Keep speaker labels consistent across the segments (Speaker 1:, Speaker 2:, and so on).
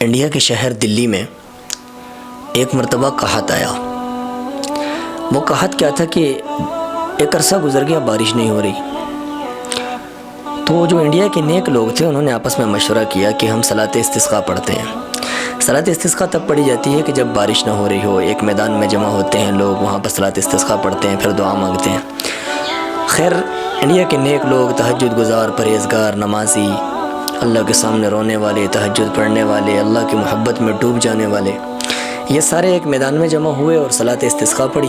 Speaker 1: India کے شہر دلی میں ایک مرتبہ قحط آیا۔ وہ قحط کیا تھا کہ ایک عرصہ گزر گیا، بارش نہیں ہو رہی۔ تو جو انڈیا کے نیک لوگ تھے انہوں نے آپس میں مشورہ کیا کہ ہم صلاۃ استسقاء پڑھتے ہیں۔ صلاۃ استسقاء تب پڑھی جاتی ہے کہ جب بارش نہ ہو رہی ہو، ایک میدان میں جمع ہوتے ہیں لوگ، وہاں پر صلاۃ استسقاء پڑھتے ہیں، پھر دعا مانگتے ہیں۔ خیر، انڈیا کے نیک لوگ، تہجد گزار، پرہیزگار، نمازی، اللہ کے سامنے رونے والے، تہجد پڑھنے والے، اللہ کی محبت میں ڈوب جانے والے، یہ سارے ایک میدان میں جمع ہوئے اور صلاۃ استسقاء پڑھی۔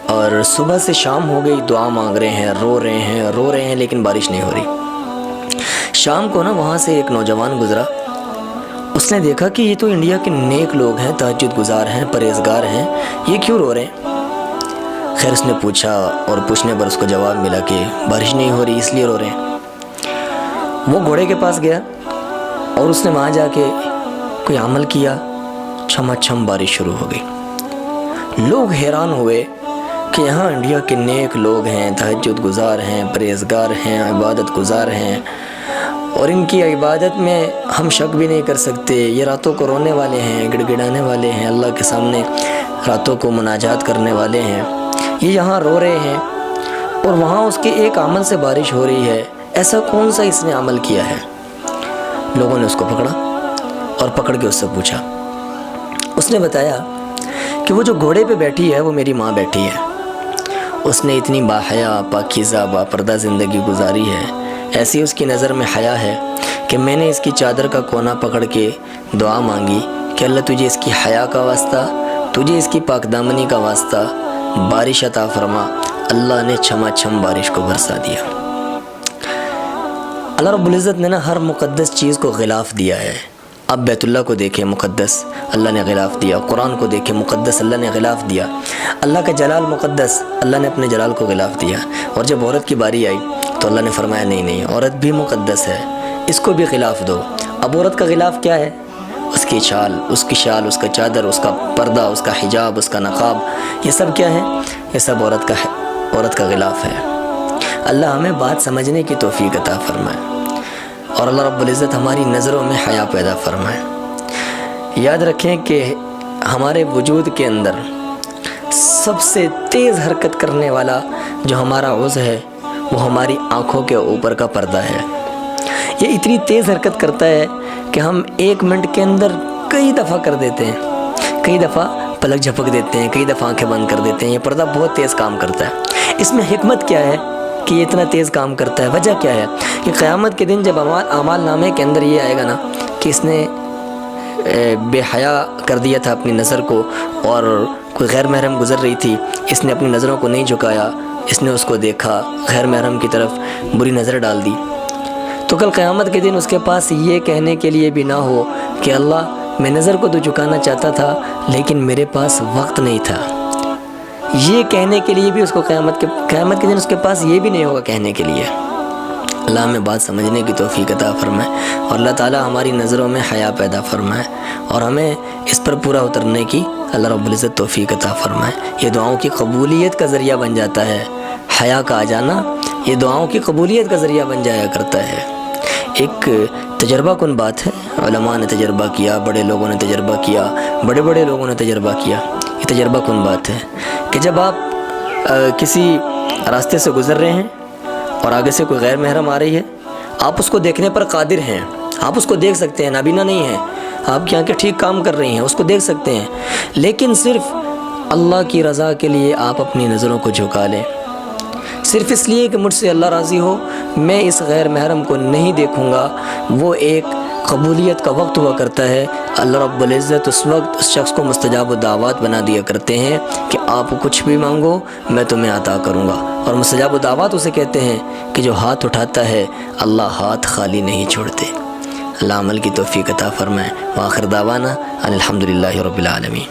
Speaker 1: اور صبح سے شام ہو گئی، دعا مانگ رہے ہیں، رو رہے ہیں، لیکن بارش نہیں ہو رہی۔ شام کو نا وہاں سے ایک نوجوان گزرا، اس نے دیکھا کہ یہ تو انڈیا کے نیک لوگ ہیں، تہجد گزار ہیں، پرہیزگار ہیں، یہ کیوں رو رہے ہیں؟ خیر، اس نے پوچھا اور پوچھنے پر اس کو جواب ملا کہ بارش نہیں ہو رہی اس لیے رو رہے ہیں۔ وہ گھوڑے کے پاس گیا اور اس نے وہاں جا کے کوئی عمل کیا، چھما چھم بارش شروع ہو گئی۔ لوگ حیران ہوئے کہ یہاں انڈیا کے نیک لوگ ہیں، تہجد گزار ہیں، پرہیزگار ہیں، عبادت گزار ہیں، اور ان کی عبادت میں ہم شک بھی نہیں کر سکتے۔ یہ راتوں کو رونے والے ہیں، گڑ گڑانے والے ہیں، اللہ کے سامنے راتوں کو مناجات کرنے والے ہیں، یہ یہاں رو رہے ہیں اور وہاں اس کے ایک عمل سے بارش ہو رہی ہے۔ ایسا کون سا اس نے عمل کیا ہے؟ لوگوں نے اس کو پکڑا اور پکڑ کے اس سے پوچھا۔ اس نے بتایا کہ وہ جو گھوڑے پہ بیٹھی ہے وہ میری ماں بیٹھی ہے۔ اس نے اتنی باحیا، پاکیزہ، باپردہ زندگی گزاری ہے، ایسی اس کی نظر میں حیا ہے کہ میں نے اس کی چادر کا کونا پکڑ کے دعا مانگی کہ اللہ تجھے اس کی حیا کا واسطہ، تجھے اس کی پاک دامنی کا واسطہ بارش عطا فرما۔ اللہ نے چھما چھم بارش کو برسا دیا۔ اللہ رب العزت نے نا ہر مقدس چیز کو غلاف دیا ہے۔ اب بیت اللہ کو دیکھیں، مقدس، اللہ نے غلاف دیا۔ قرآن کو دیکھیں، مقدس، اللہ نے غلاف دیا۔ اللہ کا جلال مقدس، اللہ نے اپنے جلال کو غلاف دیا۔ اور جب عورت کی باری آئی تو اللہ نے فرمایا نہیں، عورت بھی مقدس ہے، اس کو بھی غلاف دو۔ اب عورت کا غلاف کیا ہے؟ اس کی شال، اس کا چادر، اس کا پردہ، اس کا حجاب، اس کا نقاب، یہ سب کیا ہے؟ یہ سب عورت کا غلاف ہے۔ اللہ ہمیں بات سمجھنے کی توفیق عطا فرمائے اور اللہ رب العزت ہماری نظروں میں حیا پیدا فرمائے۔ یاد رکھیں کہ ہمارے وجود کے اندر سب سے تیز حرکت کرنے والا جو ہمارا عضو ہے وہ ہماری آنکھوں کے اوپر کا پردہ ہے۔ یہ اتنی تیز حرکت کرتا ہے کہ ہم 1 منٹ کے اندر کئی دفعہ کر دیتے ہیں، کئی دفعہ پلک جھپک دیتے ہیں، کئی دفعہ آنکھیں بند کر دیتے ہیں۔ یہ پردہ بہت تیز کام کرتا ہے۔ اس میں حکمت کیا ہے کہ یہ اتنا تیز کام کرتا ہے؟ وجہ کیا ہے کہ قیامت کے دن جب اعمال نامے کے اندر یہ آئے گا نا کہ اس نے بے حیا کر دیا تھا اپنی نظر کو، اور کوئی غیر محرم گزر رہی تھی، اس نے اپنی نظروں کو نہیں جھکایا، اس نے اس کو دیکھا، غیر محرم کی طرف بری نظر ڈال دی، تو کل قیامت کے دن اس کے پاس یہ کہنے کے لیے بھی نہ ہو کہ اللہ میں نظر کو تو جھکانا چاہتا تھا لیکن میرے پاس وقت نہیں تھا۔ یہ کہنے کے لیے بھی اس کو قیامت کے دن اس کے پاس یہ بھی نہیں ہوگا کہنے کے لیے۔ اللہ ہمیں بات سمجھنے کی توفیق عطا فرمائے اور اللہ تعالی ہماری نظروں میں حیا پیدا فرمائے اور ہمیں اس پر پورا اترنے کی اللہ رب العزت توفیق عطا فرمائے۔ یہ دعاؤں کی قبولیت کا ذریعہ بن جاتا ہے، حیا کا آ جانا یہ دعاؤں کی قبولیت کا ذریعہ بن جایا کرتا ہے۔ ایک تجربہ کن بات ہے، علماء نے تجربہ کیا، بڑے لوگوں نے تجربہ کیا، بڑے لوگوں نے تجربہ کیا۔ یہ تجربہ کن بات ہے کہ جب آپ کسی راستے سے گزر رہے ہیں اور آگے سے کوئی غیر محرم آ رہی ہے، آپ اس کو دیکھنے پر قادر ہیں، آپ اس کو دیکھ سکتے ہیں، نابینا نہیں ہیں، آپ کی آنکھیں ٹھیک کام کر رہی ہیں، اس کو دیکھ سکتے ہیں، لیکن صرف اللہ کی رضا کے لیے آپ اپنی نظروں کو جھکا لیں، صرف اس لیے کہ مجھ سے اللہ راضی ہو، میں اس غیر محرم کو نہیں دیکھوں گا۔ وہ ایک قبولیت کا وقت ہوا کرتا ہے۔ اللہ رب العزت اس وقت اس شخص کو مستجاب الدعوات بنا دیا کرتے ہیں کہ آپ کچھ بھی مانگو میں تمہیں عطا کروں گا، اور مستجاب الدعوات اسے کہتے ہیں کہ جو ہاتھ اٹھاتا ہے اللہ ہاتھ خالی نہیں چھوڑتے۔ اللہ عمل کی توفیق عطا فرمائے۔ وآخر دعوانا ان الحمدللہ رب العالمین۔